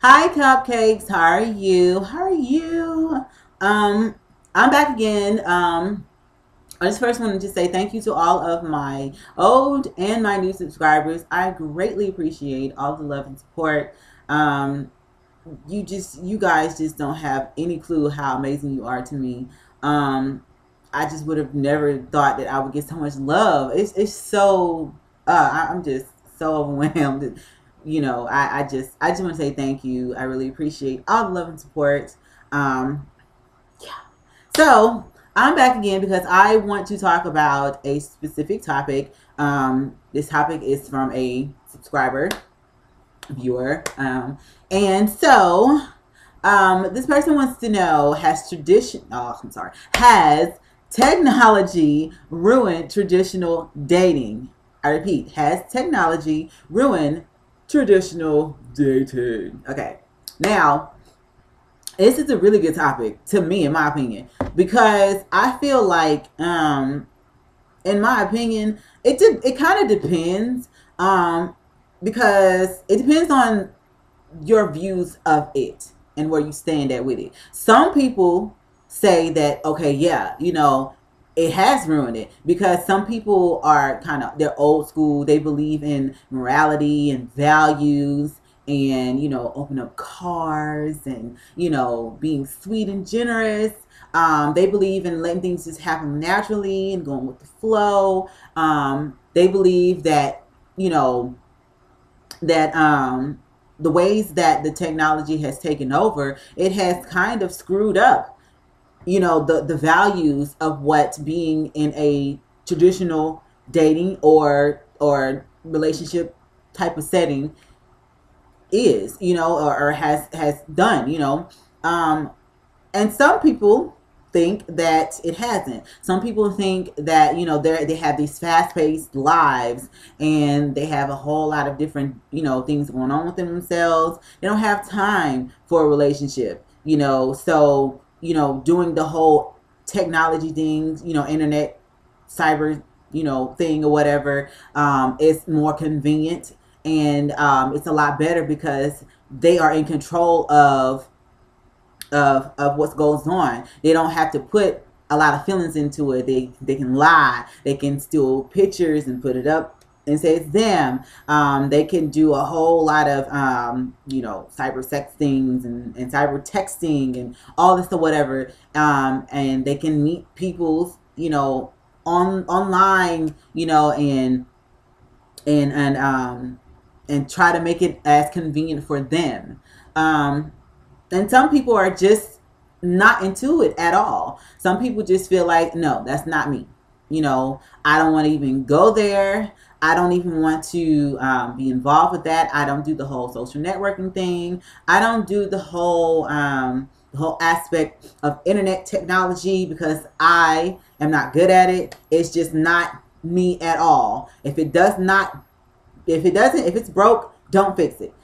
Hi, cupcakes. How are you? How are you? Um, I'm back again. I just first wanted to say thank you to all of my old and my new subscribers. I greatly appreciate all the love and support. Um, you guys just don't have any clue how amazing you are to me. Um, I just would have never thought that I would get so much love. It's so I'm just so overwhelmed. I just want to say thank you. I really appreciate all the love and support. Um, so I'm back again because I want to talk about a specific topic. This topic is from a subscriber, viewer, and so this person wants to know: has technology ruined traditional dating? I repeat, has technology ruined traditional dating? Okay, now this is a really good topic to me, in my opinion, because I feel like, in my opinion, it kind of depends, because it depends on your views of it and where you stand at with it. Some people say that, okay, yeah, it has ruined it because some people are they're old school. They believe in morality and values and, open up cars and, being sweet and generous. They believe in letting things just happen naturally and going with the flow. They believe that, you know, that the ways that the technology has taken over, it has kind of screwed up, the values of what being in a traditional dating or relationship type of setting is, or has done, um, and some people think that it hasn't. Some people think that, they have these fast-paced lives and they have a whole lot of different, things going on within themselves. They don't have time for a relationship, so, doing the whole technology things, internet, cyber, thing or whatever, is more convenient, and it's a lot better because they are in control of what goes on. They don't have to put a lot of feelings into it. They can lie. They can steal pictures and put it up and say it's them. They can do a whole lot of cyber sex things and cyber texting and all this or whatever. And they can meet people online, and try to make it as convenient for them. Um, and some people are just not into it at all. Some people just feel like, no, that's not me. I don't want to even go there. I don't even want to be involved with that. I don't do the whole social networking thing. I don't do the whole aspect of internet technology because I am not good at it. It's just not me at all. If it's broke, don't fix it.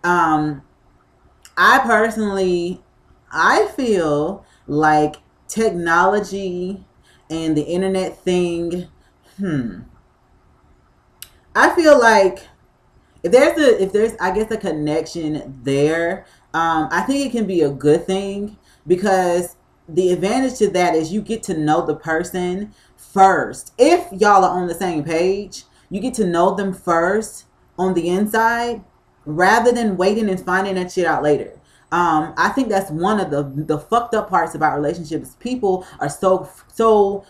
I personally, I feel like technology and the internet thing, I feel like if there's I guess a connection there, I think it can be a good thing because the advantage to that is you get to know the person first. If y'all are on the same page, you get to know them first on the inside rather than waiting and finding that shit out later. I think that's one of the fucked up parts about relationships. People are so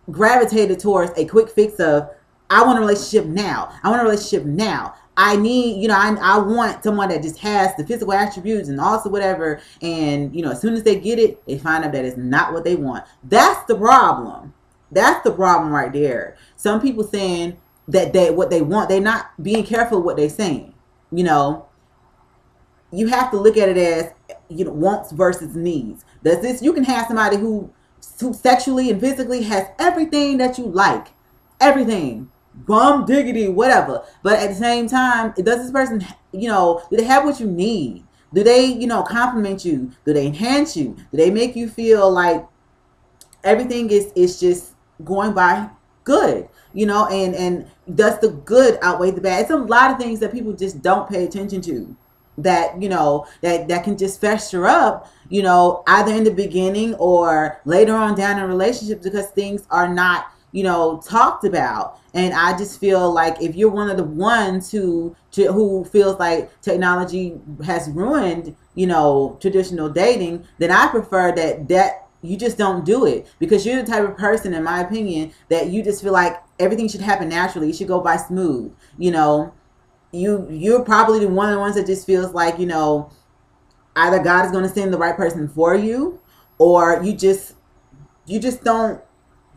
gravitated towards a quick fix of, I want a relationship now. I want a relationship now. I need, I want someone that just has the physical attributes and also whatever. And, as soon as they get it, they find out that it's not what they want. That's the problem. That's the problem right there. Some people saying that what they want, they're not being careful with what they're saying. You have to look at it as, wants versus needs. You can have somebody who sexually and physically has everything that you like, everything, bum diggity, whatever. But at the same time, does this person, do they have what you need? Do they, compliment you? Do they enhance you? Do they make you feel like everything is just going by good? And does the good outweigh the bad? It's a lot of things that people just don't pay attention to. that, you know, that can just fester up, you know, either in the beginning or later on down in relationships, because things are not, you know, talked about. And I just feel like if you're one of the ones who feels like technology has ruined, you know, traditional dating, then I prefer that you just don't do it, because you're the type of person, in my opinion, that you just feel like everything should happen naturally. It should go by smooth, you know. You're probably the one of the ones that just feels like, you know, either God is going to send the right person for you, or you just don't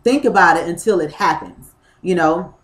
think about it until it happens, you know.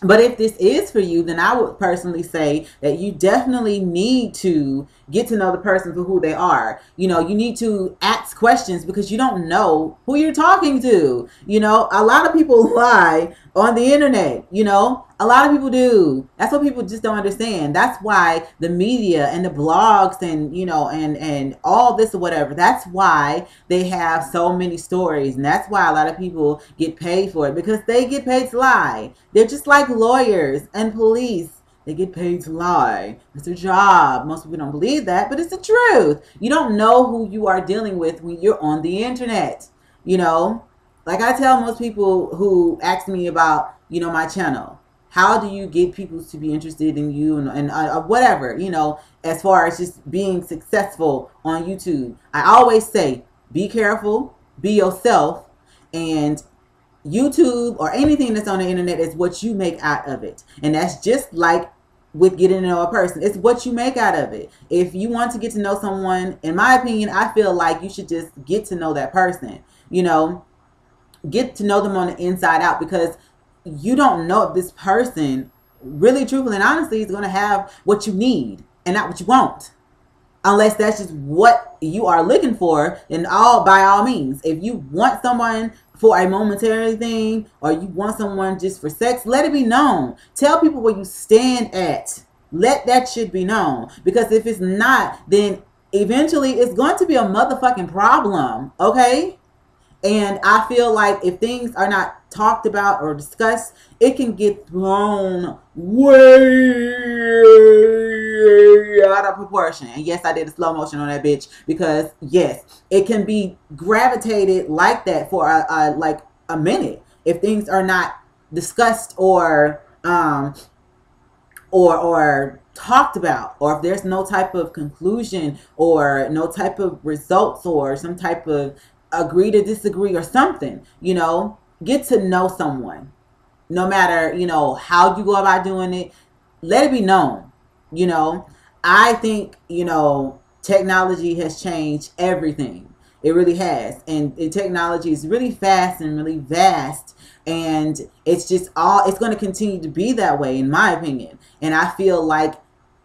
But if this is for you, then I would personally say that you definitely need to get to know the person for who they are. You know, you need to ask questions, because you don't know who you're talking to. You know, a lot of people lie on the internet, you know. A lot of people do. That's what people just don't understand. That's why the media and the blogs and, you know, and all this or whatever, that's why they have so many stories. And that's why a lot of people get paid for it, because they get paid to lie. They're just like lawyers and police. They get paid to lie. It's their job. Most people don't believe that, but it's the truth. You don't know who you are dealing with when you're on the internet. You know, like I tell most people who ask me about, you know, my channel, how do you get people to be interested in you, and whatever, you know, as far as just being successful on YouTube. I always say, be careful, be yourself, and YouTube or anything that's on the internet is what you make out of it. And that's just like with getting to know a person. It's what you make out of it. If you want to get to know someone, in my opinion, I feel like you should just get to know that person. You know, get to know them on the inside out, because you don't know if this person really, truthfully, and honestly is going to have what you need and not what you want. Unless that's just what you are looking for, then by all means. If you want someone for a momentary thing, or you want someone just for sex, let it be known. Tell people where you stand at. Let that shit be known. Because if it's not, then eventually it's going to be a motherfucking problem. Okay? And I feel like if things are not talked about or discussed, it can get thrown way out of proportion. And yes, I did a slow motion on that bitch, because yes, it can be gravitated like that for like a minute if things are not discussed or talked about, or if there's no type of conclusion or no type of results or some type of agree to disagree or something. You know, get to know someone, no matter, you know, how you go about doing it. Let it be known. You know, I think, you know, technology has changed everything. It really has. And technology is really fast and really vast, and it's going to continue to be that way, in my opinion. And I feel like,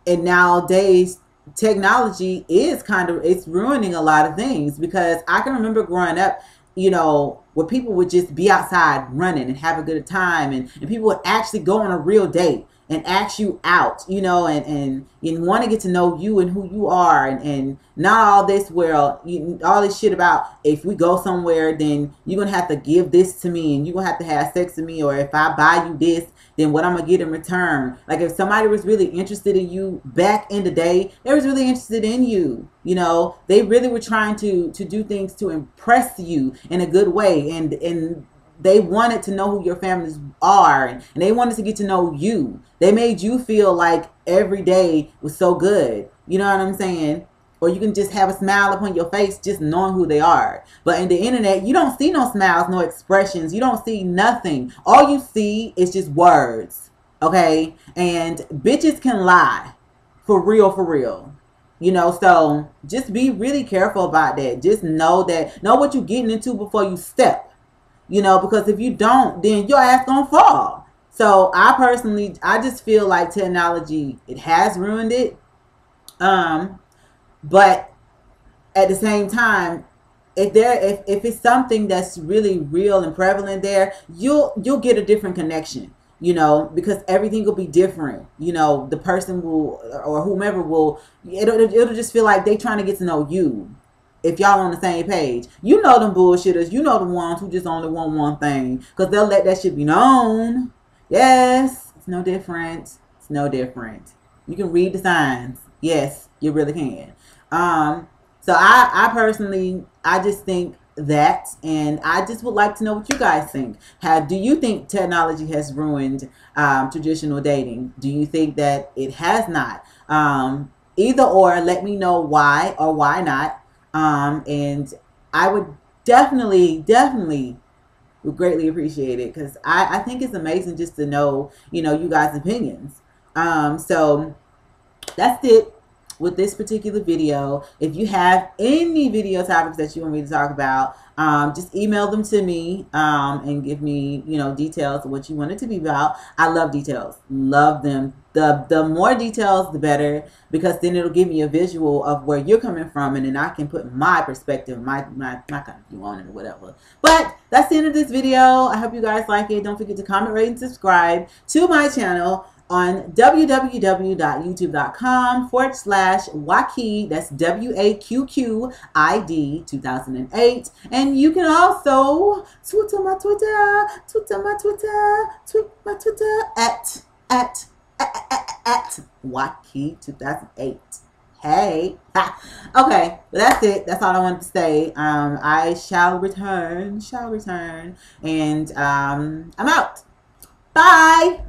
and nowadays technology is it's ruining a lot of things, because I can remember growing up, you know, where people would just be outside running and have a good time, and people would actually go on a real date and ask you out, you know, and want to get to know you and who you are, and not all this all this shit about, if we go somewhere, then you're gonna have to give this to me, and you're gonna have to have sex with me, or if I buy you this, then what I'm gonna get in return. Like, if somebody was really interested in you back in the day, they was really interested in you. You know, they really were trying to do things to impress you in a good way, and they wanted to know who your families are, and they wanted to get to know you. They made you feel like every day was so good. You know what I'm saying? Or you can just have a smile upon your face just knowing who they are. But in the internet, you don't see no smiles, no expressions. You don't see nothing. All you see is just words. Okay? And bitches can lie. For real, for real. You know, so just be really careful about that. Just know what you're getting into before you step. You know, because if you don't, then your ass gonna fall. So I just feel like technology, it has ruined it. But at the same time, if it's something that's really real and prevalent there, you'll get a different connection. You know, because everything will be different. You know, the person will, or whomever will, it'll just feel like they trying to get to know you. If y'all on the same page, you know them bullshitters, you know the ones who just only want one thing, because they'll let that shit be known. Yes, it's no different. It's no different. You can read the signs. Yes, You really can. So I personally, I just think that, and I just would like to know what you guys think. Do you think technology has ruined traditional dating? Do you think that it has not? Either or, let me know why or why not. And I would definitely would greatly appreciate it, because I think it's amazing just to know, you guys' opinions. So that's it with this particular video. If you have any video topics that you want me to talk about, just email them to me, and give me, details of what you want it to be about. I love details, love them. The more details, the better, because then it'll give me a visual of where you're coming from, and then I can put my perspective, my kind of view on it or whatever. But that's the end of this video. I hope you guys like it. Don't forget to comment, rate, and subscribe to my channel on www.youtube.com/Waquid, that's WAQQID 2008. And you can also tweet my Twitter at Waquid 2008. Hey. Okay, that's it. That's all I wanted to say. I shall return, and I'm out. Bye.